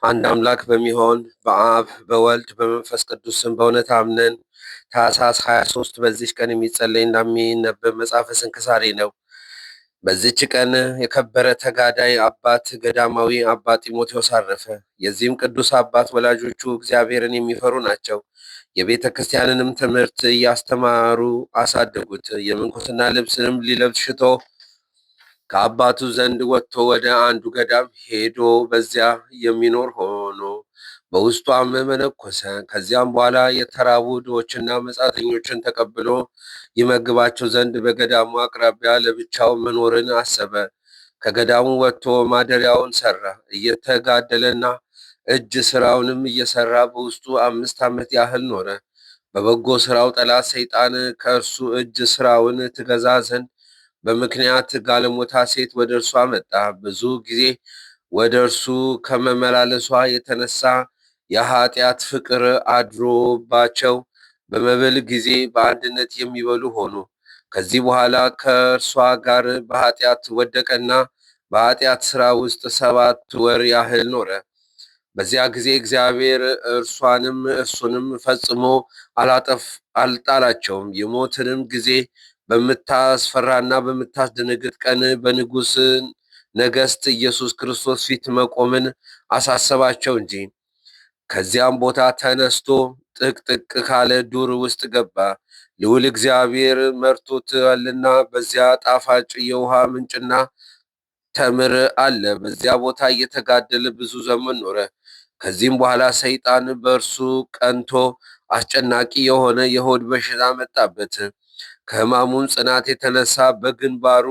አንድ አምላክ በሚሆን በአብ በወልድ በመንፈስ ቅዱስ ስም በእውነት አምነን ታኅሳስ 23 በዚች ቀን የሚጸለይና የሚነበብ መጽሐፈ ስንክሳሬ ነው። በዚች ቀን የከበረ ተጋዳይ አባት ገዳማዊ አባ ጢሞቴዎስ አረፈ። የዚህም ቅዱስ አባት ወላጆቹ እግዚአብሔርን የሚፈሩ ናቸው። የቤተ ክርስቲያንንም ትምህርት እያስተማሩ አሳደጉት። የምንኩስና ልብስንም ሊለብስ ሽቶ ከአባቱ ዘንድ ወጥቶ ወደ አንዱ ገዳም ሄዶ በዚያ የሚኖር ሆኖ በውስጧም መነኮሰ። ከዚያም በኋላ የተራቡ ድሆችና መጻተኞችን ተቀብሎ ይመግባቸው ዘንድ በገዳሙ አቅራቢያ ለብቻው መኖርን አሰበ። ከገዳሙ ወጥቶ ማደሪያውን ሰራ። እየተጋደለና እጅ ስራውንም እየሰራ በውስጡ 5 ዓመት ያህል ኖረ። በበጎ ስራው ጠላት ሰይጣን ከእርሱ እጅ ስራውን ትገዛ ዘንድ በምክንያት ጋለሞታ ሴት ወደ እርሷ መጣ። ብዙ ጊዜ ወደ እርሱ ከመመላለሷ የተነሳ የኃጢአት ፍቅር አድሮባቸው በመብል ጊዜ በአንድነት የሚበሉ ሆኑ። ከዚህ በኋላ ከእርሷ ጋር በኃጢአት ወደቀና በኃጢአት ሥራ ውስጥ 7 ወር ያህል ኖረ። በዚያ ጊዜ እግዚአብሔር እርሷንም እርሱንም ፈጽሞ አልጣላቸውም። የሞትንም ጊዜ በምታስፈራና በምታስደነግጥ ቀን በንጉሥ ነገሥት ኢየሱስ ክርስቶስ ፊት መቆምን አሳሰባቸው እንጂ። ከዚያም ቦታ ተነስቶ ጥቅጥቅ ካለ ዱር ውስጥ ገባ። ልዑል እግዚአብሔር መርቶታልና በዚያ ጣፋጭ የውሃ ምንጭና ተምር አለ። በዚያ ቦታ እየተጋደለ ብዙ ዘመን ኖረ። ከዚህም በኋላ ሰይጣን በእርሱ ቀንቶ አስጨናቂ የሆነ የሆድ በሽታ መጣበት። ከሕማሙም ጽናት የተነሳ በግንባሩ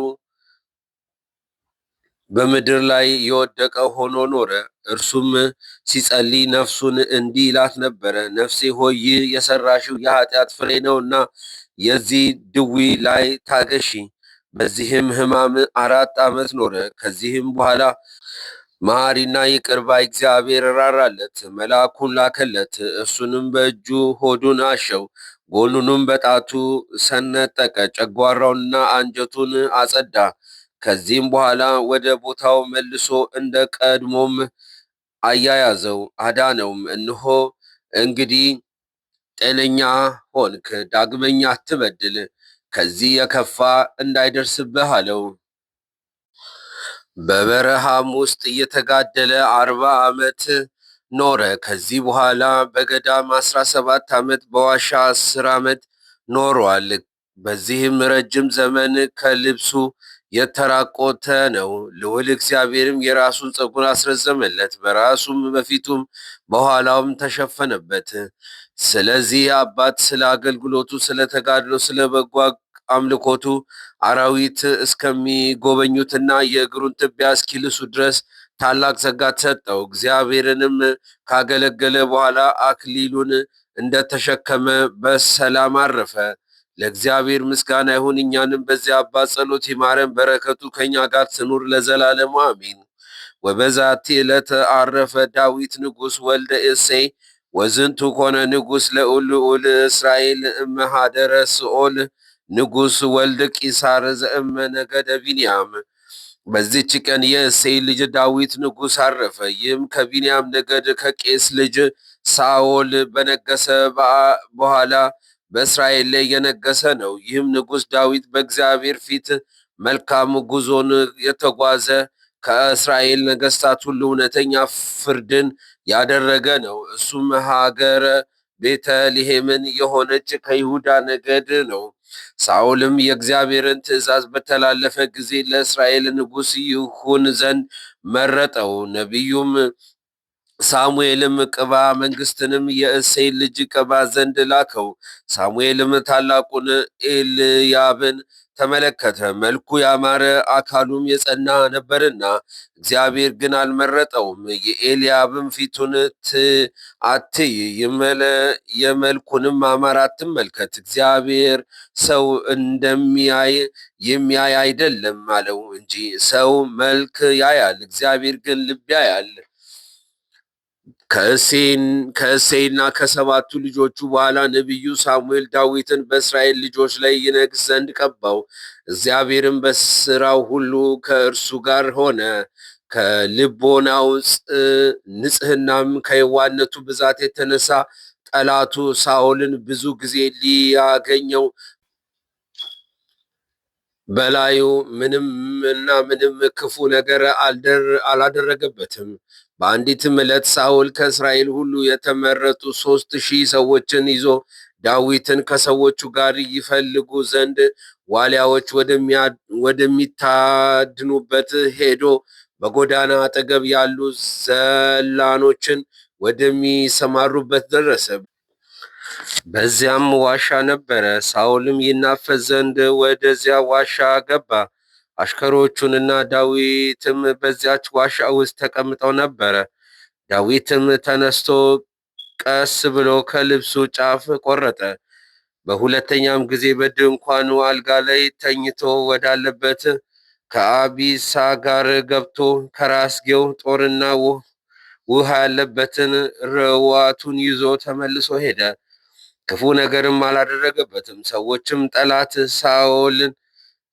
በምድር ላይ የወደቀ ሆኖ ኖረ። እርሱም ሲጸልይ ነፍሱን እንዲህ ይላት ነበረ፣ ነፍሴ ሆይ ይህ የሰራሽው የኃጢአት ፍሬ ነውና የዚህ ድዊ ላይ ታገሺ። በዚህም ሕማም 4 ዓመት ኖረ። ከዚህም በኋላ መሐሪና ይቅር ባይ እግዚአብሔር ራራለት፣ መልአኩን ላከለት። እርሱንም በእጁ ሆዱን አሸው፣ ጎኑንም በጣቱ ሰነጠቀ፣ ጨጓራውንና አንጀቱን አጸዳ። ከዚህም በኋላ ወደ ቦታው መልሶ እንደ ቀድሞም አያያዘው፣ አዳነውም። እነሆ እንግዲህ ጤነኛ ሆንክ፣ ዳግመኛ አትበድል፣ ከዚህ የከፋ እንዳይደርስብህ አለው። በበረሃም ውስጥ እየተጋደለ 40 ዓመት ኖረ። ከዚህ በኋላ በገዳም 17 ዓመት በዋሻ 10 ዓመት ኖሯል። በዚህም ረጅም ዘመን ከልብሱ የተራቆተ ነው። ልዑል እግዚአብሔርም የራሱን ፀጉር አስረዘመለት፣ በራሱም በፊቱም በኋላውም ተሸፈነበት። ስለዚህ አባት ስለ አገልግሎቱ፣ ስለ ተጋድሎ፣ ስለ በጎ አምልኮቱ አራዊት እስከሚጎበኙትና የእግሩን ትቢያ እስኪልሱ ድረስ ታላቅ ጸጋ ተሰጠው። እግዚአብሔርንም ካገለገለ በኋላ አክሊሉን እንደተሸከመ በሰላም አረፈ። ለእግዚአብሔር ምስጋና ይሁን። እኛንም በዚያ አባት ጸሎት ይማረን፣ በረከቱ ከእኛ ጋር ትኑር ለዘላለሙ አሜን። ወበዛቲ ዕለት አረፈ ዳዊት ንጉሥ ወልደ እሴይ ወዝንቱ ኮነ ንጉሥ ለልዑል እስራኤል እመሃደረ ስኦል ንጉሥ ወልደ ቂሳር ዘእመ ነገደ ቢንያም። በዚች ቀን የእሴይ ልጅ ዳዊት ንጉሥ አረፈ። ይህም ከቢንያም ነገድ ከቄስ ልጅ ሳኦል በነገሰ በኋላ በእስራኤል ላይ የነገሰ ነው። ይህም ንጉሥ ዳዊት በእግዚአብሔር ፊት መልካም ጉዞን የተጓዘ ከእስራኤል ነገሥታት ሁሉ እውነተኛ ፍርድን ያደረገ ነው። እሱም ሀገረ ቤተልሔምን የሆነች ከይሁዳ ነገድ ነው። ሳኦልም የእግዚአብሔርን ትእዛዝ በተላለፈ ጊዜ ለእስራኤል ንጉሥ ይሁን ዘንድ መረጠው። ነቢዩም ሳሙኤልም ቅባ መንግስትንም የእሴይ ልጅ ቅባ ዘንድ ላከው። ሳሙኤልም ታላቁን ኤልያብን ተመለከተ፣ መልኩ ያማረ አካሉም የጸና ነበርና፣ እግዚአብሔር ግን አልመረጠውም። የኤልያብም ፊቱን አትይ፣ የመልኩንም ማማር አትመልከት፣ እግዚአብሔር ሰው እንደሚያይ የሚያይ አይደለም አለው እንጂ። ሰው መልክ ያያል፣ እግዚአብሔር ግን ልብ ያያል። ከእሴይና ከ7ቱ ልጆቹ በኋላ ነቢዩ ሳሙኤል ዳዊትን በእስራኤል ልጆች ላይ ይነግስ ዘንድ ቀባው። እግዚአብሔርም በስራው ሁሉ ከእርሱ ጋር ሆነ። ከልቦናው ንጽሕናም ከየዋነቱ ብዛት የተነሳ ጠላቱ ሳኦልን ብዙ ጊዜ ሊያገኘው በላዩ ምንም ክፉ ነገር አላደረገበትም። በአንዲትም ዕለት ሳኦል ከእስራኤል ሁሉ የተመረጡ 3,000 ሰዎችን ይዞ ዳዊትን ከሰዎቹ ጋር ይፈልጉ ዘንድ ዋሊያዎች ወደሚታድኑበት ሄዶ በጎዳና አጠገብ ያሉ ዘላኖችን ወደሚሰማሩበት ደረሰ። በዚያም ዋሻ ነበረ። ሳኦልም ይናፈስ ዘንድ ወደዚያ ዋሻ ገባ። አሽከሮቹንና ዳዊትም በዚያች ዋሻ ውስጥ ተቀምጠው ነበረ። ዳዊትም ተነስቶ ቀስ ብሎ ከልብሱ ጫፍ ቆረጠ። በሁለተኛም ጊዜ በድንኳኑ አልጋ ላይ ተኝቶ ወዳለበት ከአቢሳ ጋር ገብቶ ከራስጌው ጦርና ውሃ ያለበትን ረዋቱን ይዞ ተመልሶ ሄደ። ክፉ ነገርም አላደረገበትም። ሰዎችም ጠላት ሳኦልን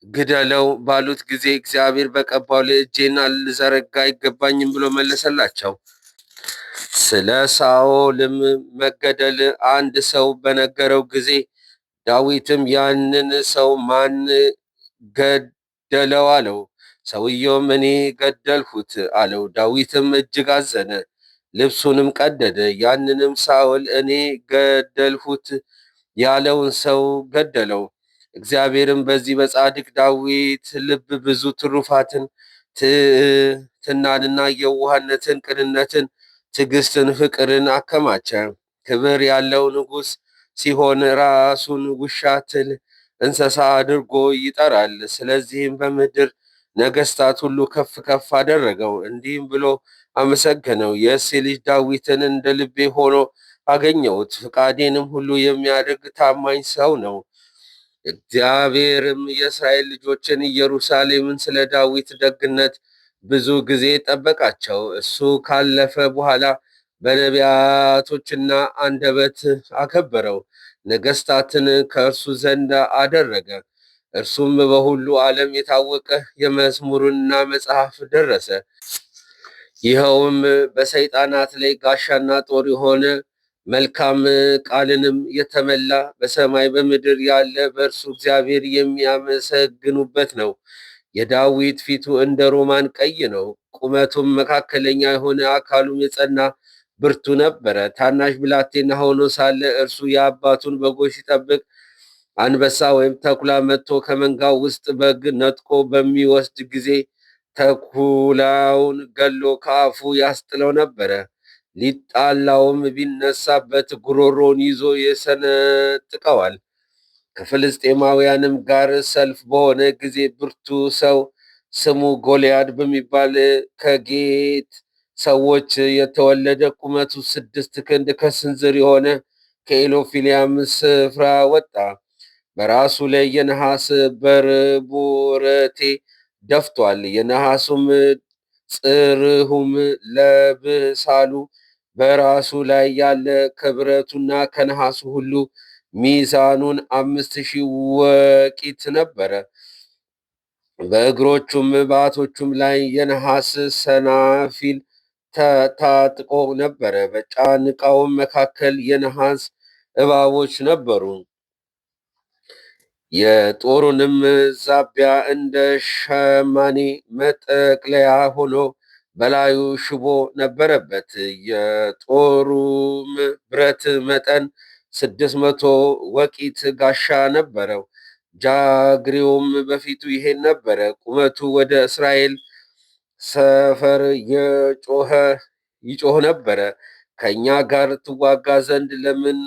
ግደለው ባሉት ጊዜ እግዚአብሔር በቀባው ላይ እጄን ልዘረጋ አይገባኝም ብሎ መለሰላቸው። ስለ ሳኦልም መገደል አንድ ሰው በነገረው ጊዜ ዳዊትም ያንን ሰው ማን ገደለው አለው። ሰውየውም እኔ ገደልሁት አለው። ዳዊትም እጅግ አዘነ፣ ልብሱንም ቀደደ። ያንንም ሳኦል እኔ ገደልሁት ያለውን ሰው ገደለው። እግዚአብሔርም በዚህ በጻድቅ ዳዊት ልብ ብዙ ትሩፋትን፣ ትሕትናንና የዋህነትን፣ ቅንነትን፣ ትዕግስትን፣ ፍቅርን አከማቸ። ክብር ያለው ንጉሥ ሲሆን ራሱን ውሻ፣ ትል፣ እንስሳ አድርጎ ይጠራል። ስለዚህም በምድር ነገሥታት ሁሉ ከፍ ከፍ አደረገው። እንዲህም ብሎ አመሰገነው፣ የእሴይ ልጅ ዳዊትን እንደ ልቤ ሆኖ አገኘሁት። ፍቃዴንም ሁሉ የሚያደርግ ታማኝ ሰው ነው። እግዚአብሔርም የእስራኤል ልጆችን ኢየሩሳሌምን ስለ ዳዊት ደግነት ብዙ ጊዜ ጠበቃቸው። እሱ ካለፈ በኋላ በነቢያቶችና አንደበት አከበረው፣ ነገሥታትን ከእርሱ ዘንድ አደረገ። እርሱም በሁሉ ዓለም የታወቀ የመዝሙርና መጽሐፍ ደረሰ። ይኸውም በሰይጣናት ላይ ጋሻና ጦር የሆነ መልካም ቃልንም የተመላ በሰማይ በምድር ያለ በእርሱ እግዚአብሔር የሚያመሰግኑበት ነው። የዳዊት ፊቱ እንደ ሮማን ቀይ ነው፣ ቁመቱም መካከለኛ የሆነ አካሉም የጸና ብርቱ ነበረ። ታናሽ ብላቴና ሆኖ ሳለ እርሱ የአባቱን በጎች ሲጠብቅ አንበሳ ወይም ተኩላ መጥቶ ከመንጋው ውስጥ በግ ነጥቆ በሚወስድ ጊዜ ተኩላውን ገሎ ከአፉ ያስጥለው ነበረ። ሊጣላውም ቢነሳበት ጉሮሮን ይዞ ይሰነጥቀዋል። ከፍልስጤማውያንም ጋር ሰልፍ በሆነ ጊዜ ብርቱ ሰው ስሙ ጎልያድ በሚባል ከጌት ሰዎች የተወለደ ቁመቱ 6 ክንድ ከስንዝር የሆነ ከኤሎፊሊያም ስፍራ ወጣ። በራሱ ላይ የነሐስ በርቡረቴ ደፍቷል። የነሐሱም ጽርሁም ለብሳሉ በራሱ ላይ ያለ ከብረቱና ከነሐሱ ሁሉ ሚዛኑን 5,000 ወቂት ነበረ። በእግሮቹም በዓቶቹም ላይ የነሐስ ሰናፊል ታጥቆ ነበረ። በጫንቃውም መካከል የነሐስ እባቦች ነበሩ። የጦሩንም ዛቢያ እንደ ሸማኔ መጠቅለያ ሆኖ በላዩ ሽቦ ነበረበት። የጦሩም ብረት መጠን 600 ወቂት ጋሻ ነበረው። ጃግሬውም በፊቱ ይሄድ ነበረ። ቁመቱ ወደ እስራኤል ሰፈር ይጮህ ነበረ። ከእኛ ጋር ትዋጋ ዘንድ ለምን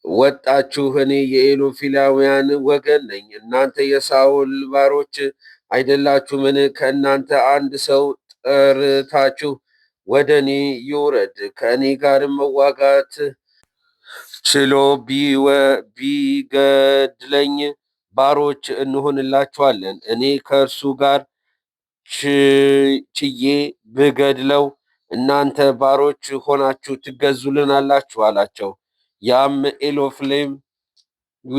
ወጣችሁ? እኔ የኤሎፊላውያን ወገን ነኝ። እናንተ የሳኦል ባሮች አይደላችሁምን? ከእናንተ አንድ ሰው ጠርታችሁ ወደ እኔ ይውረድ፣ ከእኔ ጋርም መዋጋት ችሎ ቢገድለኝ ባሮች እንሆንላችኋለን። እኔ ከእርሱ ጋር ችዬ ብገድለው እናንተ ባሮች ሆናችሁ ትገዙልናላችሁ አላቸው። ያም ኤሎፍሌዊ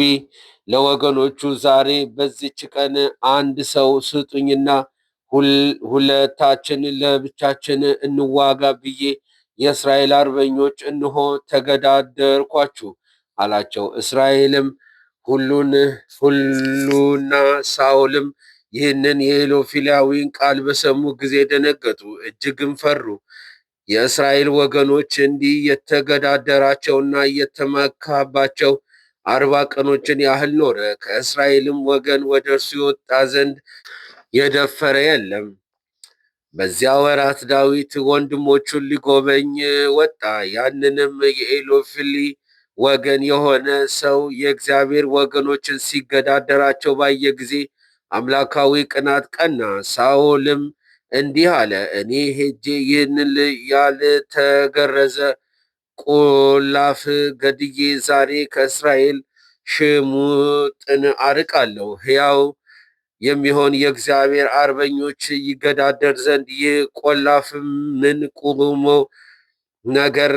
ለወገኖቹ ዛሬ በዚች ቀን አንድ ሰው ስጡኝና ሁለታችን ለብቻችን እንዋጋ ብዬ የእስራኤል አርበኞች እንሆ ተገዳደርኳችሁ አላቸው። እስራኤልም ሁሉና ሳኦልም ይህንን የኢሎፍሊያዊን ቃል በሰሙ ጊዜ ደነገጡ፣ እጅግም ፈሩ። የእስራኤል ወገኖች እንዲህ የተገዳደራቸውና የተመካባቸው 40 ቀኖችን ያህል ኖረ። ከእስራኤልም ወገን ወደ እርሱ ይወጣ ዘንድ የደፈረ የለም። በዚያ ወራት ዳዊት ወንድሞቹን ሊጎበኝ ወጣ። ያንንም የኢሎፍሊ ወገን የሆነ ሰው የእግዚአብሔር ወገኖችን ሲገዳደራቸው ባየ ጊዜ አምላካዊ ቅናት ቀና። ሳኦልም እንዲህ አለ፣ እኔ ሄጄ ይህንን ያልተገረዘ ቆላፍ ገድዬ ዛሬ ከእስራኤል ሽሙጥን አርቃለሁ። ሕያው የሚሆን የእግዚአብሔር አርበኞች ይገዳደር ዘንድ ይህ ቆላፍ ምን ቁሞ ነገር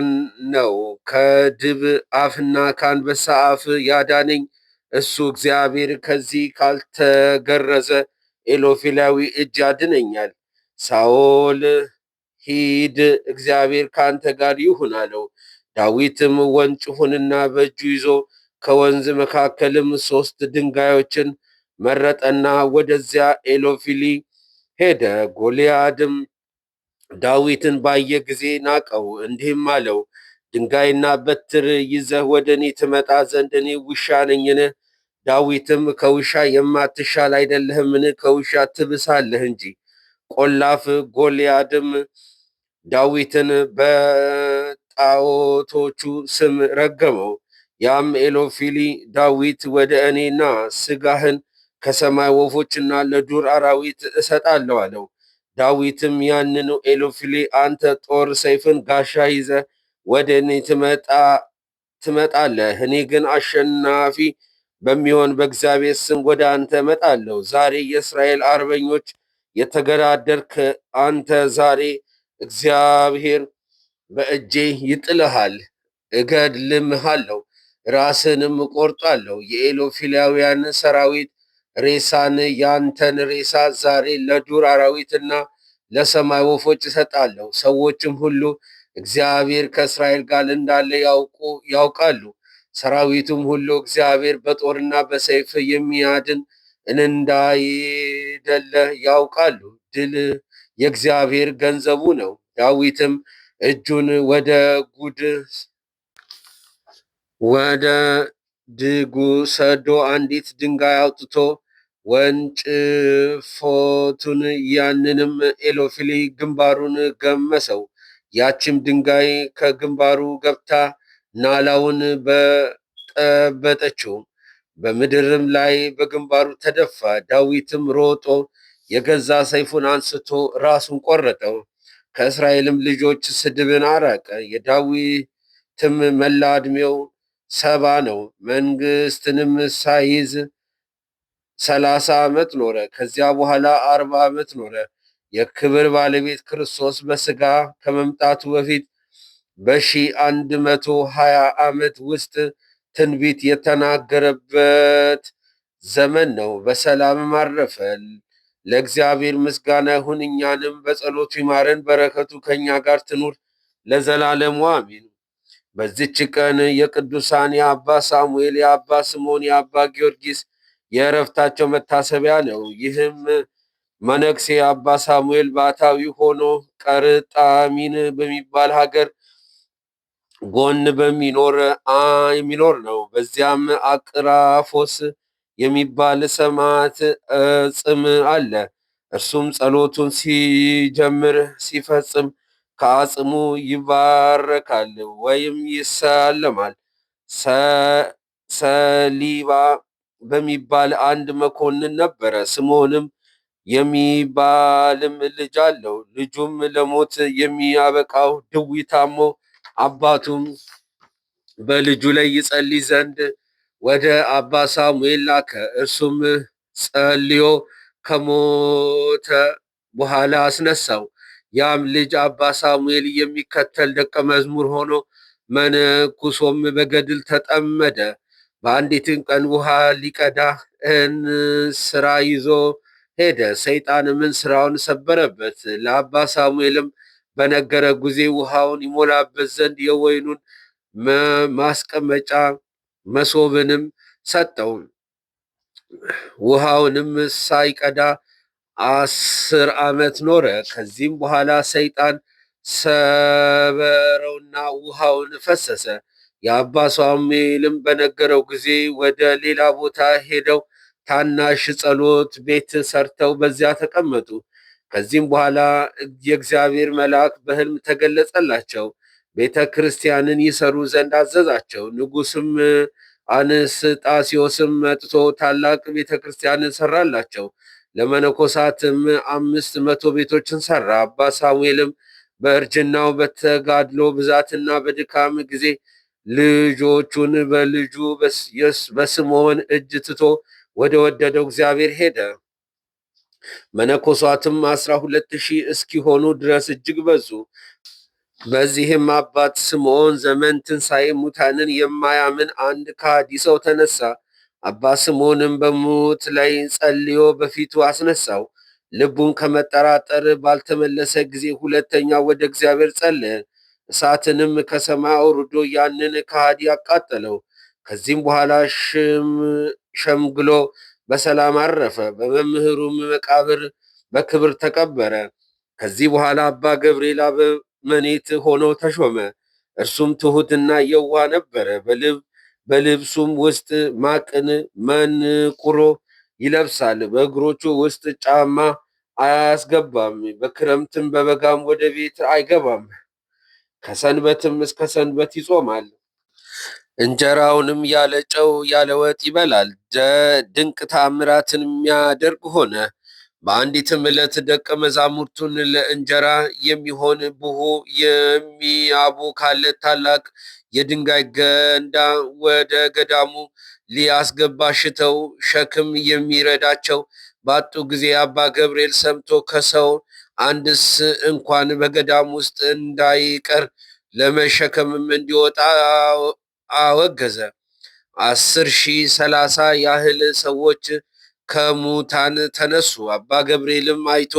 ነው? ከድብ አፍና ከአንበሳ አፍ ያዳነኝ እሱ እግዚአብሔር ከዚህ ካልተገረዘ ኢሎፍሊያዊ እጅ ያድነኛል። ሳኦል ሂድ፣ እግዚአብሔር ከአንተ ጋር ይሁን አለው። ዳዊትም ወንጭፉንና በእጁ ይዞ ከወንዝ መካከልም 3 ድንጋዮችን መረጠና ወደዚያ ኢሎፍሊ ሄደ። ጎልያድም ዳዊትን ባየ ጊዜ ናቀው፣ እንዲህም አለው፣ ድንጋይና በትር ይዘህ ወደ እኔ ትመጣ ዘንድ እኔ ውሻ ነኝን? ዳዊትም ከውሻ የማትሻል አይደለህምን? ከውሻ ትብሳለህ እንጂ። ቆላፍ ጎልያድም ዳዊትን በጣዖቶቹ ስም ረገመው። ያም ኢሎፍሊ ዳዊት ወደ እኔና ስጋህን ከሰማይ ወፎችና ለዱር አራዊት እሰጣለሁ አለው። ዳዊትም ያንኑ ኢሎፍሊ አንተ ጦር፣ ሰይፍን፣ ጋሻ ይዘ ወደ እኔ ትመጣለህ፣ እኔ ግን አሸናፊ በሚሆን በእግዚአብሔር ስም ወደ አንተ እመጣለሁ። ዛሬ የእስራኤል አርበኞች የተገዳደርክ አንተ ዛሬ እግዚአብሔር በእጄ ይጥልሃል፣ እገድልምሃለሁ፣ ራስንም እቆርጣለሁ። የኢሎፍሊያውያን ሰራዊት ሬሳን ያንተን ሬሳ ዛሬ ለዱር አራዊትና ለሰማይ ወፎች እሰጣለሁ። ሰዎችም ሁሉ እግዚአብሔር ከእስራኤል ጋር እንዳለ ያውቃሉ። ሰራዊቱም ሁሉ እግዚአብሔር በጦርና በሰይፍ የሚያድን እንዳይደለ ያውቃሉ። ድል የእግዚአብሔር ገንዘቡ ነው። ዳዊትም እጁን ወደ ድጉ ሰዶ አንዲት ድንጋይ አውጥቶ ወንጭፎቱን ያንንም ኢሎፍሊ ግንባሩን ገመሰው። ያችም ድንጋይ ከግንባሩ ገብታ ናላውን በጠበጠችው፣ በምድርም ላይ በግንባሩ ተደፋ። ዳዊትም ሮጦ የገዛ ሰይፉን አንስቶ ራሱን ቆረጠው። ከእስራኤልም ልጆች ስድብን አራቀ። የዳዊትም መላ ዕድሜው 70 ነው። መንግስትንም ሳይዝ 30 ዓመት ኖረ። ከዚያ በኋላ 40 ዓመት ኖረ። የክብር ባለቤት ክርስቶስ በስጋ ከመምጣቱ በፊት በ120 ዓመት ውስጥ ትንቢት የተናገረበት ዘመን ነው። በሰላምም አረፈ። ለእግዚአብሔር ምስጋና ይሁን፣ እኛንም በጸሎቱ ይማረን፣ በረከቱ ከእኛ ጋር ትኑር ለዘላለሙ አሜን። በዚች ቀን የቅዱሳን የአባ ሳሙኤል፣ የአባ ስምዖን፣ የአባ ጊዮርጊስ የእረፍታቸው መታሰቢያ ነው። ይህም መነኩሴ አባ ሳሙኤል ባሕታዊ ሆኖ ቀርጣሚን በሚባል ሀገር ጎን የሚኖር ነው። በዚያም አቅራፎስ የሚባል ሰማዕት ጽም አለ። እርሱም ጸሎቱን ሲጀምር ሲፈጽም ከአጽሙ ይባረካል ወይም ይሳለማል። ሰሊባ በሚባል አንድ መኮንን ነበረ። ስምዖንም የሚባልም ልጅ አለው። ልጁም ለሞት የሚያበቃው ድዊ ታሞ አባቱም በልጁ ላይ ይጸልይ ዘንድ ወደ አባ ሳሙኤል ላከ። እርሱም ጸልዮ ከሞተ በኋላ አስነሳው። ያም ልጅ አባ ሳሙኤል የሚከተል ደቀ መዝሙር ሆኖ መንኩሶም በገድል ተጠመደ። በአንዲትም ቀን ውሃ ሊቀዳ እንስራ ይዞ ሄደ። ሰይጣንም ስራውን ሰበረበት። ለአባ ሳሙኤልም በነገረ ጊዜ ውሃውን ይሞላበት ዘንድ የወይኑን ማስቀመጫ መሶብንም ሰጠው። ውሃውንም ሳይቀዳ 10 ዓመት ኖረ። ከዚህም በኋላ ሰይጣን ሰበረውና ውሃውን ፈሰሰ። የአባ ሳሙኤልም በነገረው ጊዜ ወደ ሌላ ቦታ ሄደው ታናሽ ጸሎት ቤት ሰርተው በዚያ ተቀመጡ። ከዚህም በኋላ የእግዚአብሔር መልአክ በሕልም ተገለጸላቸው። ቤተ ክርስቲያንን ይሰሩ ዘንድ አዘዛቸው። ንጉሥም አንስጣስዮስም መጥቶ ታላቅ ቤተ ክርስቲያንን ሰራላቸው። ለመነኮሳትም 500 ቤቶችን ሰራ። አባ ሳሙኤልም በእርጅናው በተጋድሎ ብዛትና በድካም ጊዜ ልጆቹን በልጁ በስምዖን እጅ ትቶ ወደ ወደደው እግዚአብሔር ሄደ። መነኮሳትም 12,000 እስኪሆኑ ድረስ እጅግ በዙ። በዚህም አባት ስምዖን ዘመን ትንሣኤ ሙታንን የማያምን አንድ ከሃዲ ሰው ተነሳ። አባ ስምዖንም በሞት ላይ ጸልዮ በፊቱ አስነሳው። ልቡን ከመጠራጠር ባልተመለሰ ጊዜ ሁለተኛ ወደ እግዚአብሔር ጸለየ። እሳትንም ከሰማይ አውርዶ ያንን ከሃዲ አቃጠለው። ከዚህም በኋላ ሸምግሎ በሰላም አረፈ። በመምህሩም መቃብር በክብር ተቀበረ። ከዚህ በኋላ አባ ገብርኤል አበምኔት ሆኖ ተሾመ። እርሱም ትሑትና የዋህ ነበረ። በልብሱም ውስጥ ማቅን መንቁሮ ይለብሳል። በእግሮቹ ውስጥ ጫማ አያስገባም። በክረምትም በበጋም ወደ ቤት አይገባም። ከሰንበትም እስከ ሰንበት ይጾማል። እንጀራውንም ያለ ጨው ያለ ወጥ ይበላል። ድንቅ ታምራትን የሚያደርግ ሆነ። በአንዲትም ዕለት ደቀ መዛሙርቱን ለእንጀራ የሚሆን ቡሆ የሚያቦካለት ታላቅ የድንጋይ ገንዳ ወደ ገዳሙ ሊያስገባ ሽተው ሸክም የሚረዳቸው ባጡ ጊዜ አባ ገብርኤል ሰምቶ ከሰው አንድስ እንኳን በገዳም ውስጥ እንዳይቀር ለመሸከምም እንዲወጣ አወገዘ። 10,030 ያህል ሰዎች ከሙታን ተነሱ። አባ ገብርኤልም አይቶ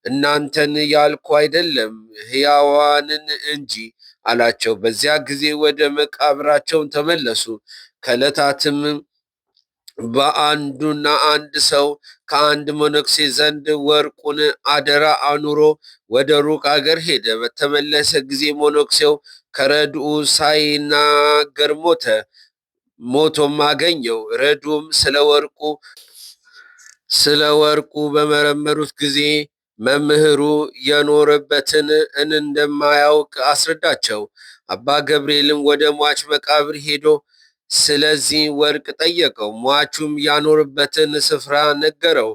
እናንተን ያልኩ አይደለም ሕያዋንን እንጂ አላቸው። በዚያ ጊዜ ወደ መቃብራቸውን ተመለሱ። ከዕለታትም በአንዱና አንድ ሰው ከአንድ መነኩሴ ዘንድ ወርቁን አደራ አኑሮ ወደ ሩቅ አገር ሄደ። በተመለሰ ጊዜ መነኩሴው ከረድኡ ሳይናገር ሞተ። ሞቶም አገኘው። ረዱም ስለ ወርቁ በመረመሩት ጊዜ መምህሩ የኖረበትን እንደማያውቅ አስረዳቸው። አባ ገብርኤልም ወደ ሟች መቃብር ሄዶ ስለዚህ ወርቅ ጠየቀው። ሟቹም ያኖርበትን ስፍራ ነገረው።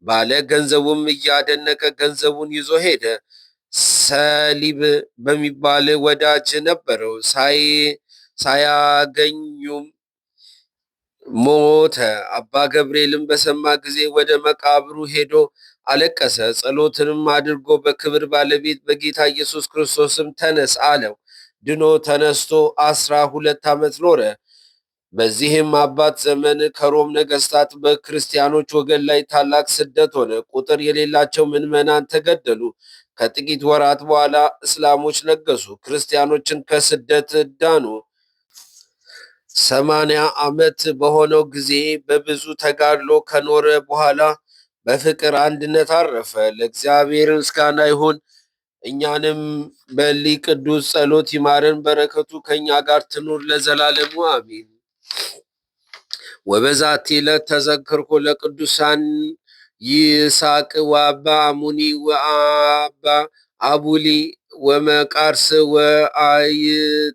ባለ ገንዘቡም እያደነቀ ገንዘቡን ይዞ ሄደ። ሰሊብ በሚባል ወዳጅ ነበረው። ሳያገኙም ሞተ። አባ ገብርኤልም በሰማ ጊዜ ወደ መቃብሩ ሄዶ አለቀሰ። ጸሎትንም አድርጎ በክብር ባለቤት በጌታ ኢየሱስ ክርስቶስም ተነስ አለው። ድኖ ተነስቶ 12 ዓመት ኖረ። በዚህም አባት ዘመን ከሮም ነገስታት በክርስቲያኖች ወገን ላይ ታላቅ ስደት ሆነ። ቁጥር የሌላቸው ምዕመናን ተገደሉ። ከጥቂት ወራት በኋላ እስላሞች ነገሱ። ክርስቲያኖችን ከስደት ዳኑ። 80 ዓመት በሆነው ጊዜ በብዙ ተጋድሎ ከኖረ በኋላ በፍቅር አንድነት አረፈ። ለእግዚአብሔር ምስጋና ይሁን። እኛንም በሊህ ቅዱስ ጸሎት ይማረን። በረከቱ ከእኛ ጋር ትኑር ለዘላለሙ አሚን። ወበዛቲ ዕለት ተዘከርኩ ለቅዱሳን ይስሐቅ ወአባ አሙኒ ወአባ አቡሊ ወመቃርስ ወአይተላአኮ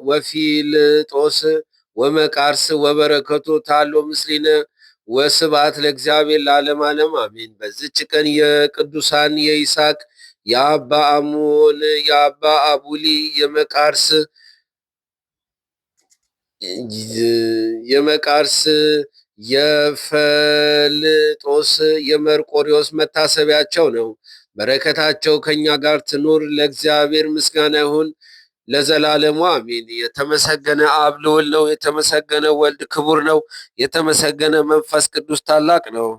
ወፊልጦስ ወመቃርስ ወበረከቱ ታሎ ምስሊነ ወስብሐት ለእግዚአብሔር ለዓለመ ዓለም አሜን። በዚች ቀን የቅዱሳን የይስሐቅ የአባ አሞን የአባ አቡሊ የመቃርስ የፈልጦስ የመርቆሪዎስ መታሰቢያቸው ነው። በረከታቸው ከኛ ጋር ትኑር። ለእግዚአብሔር ምስጋና ይሁን ለዘላለሙ አሜን። የተመሰገነ አብ ልዑል ነው። የተመሰገነ ወልድ ክቡር ነው። የተመሰገነ መንፈስ ቅዱስ ታላቅ ነው።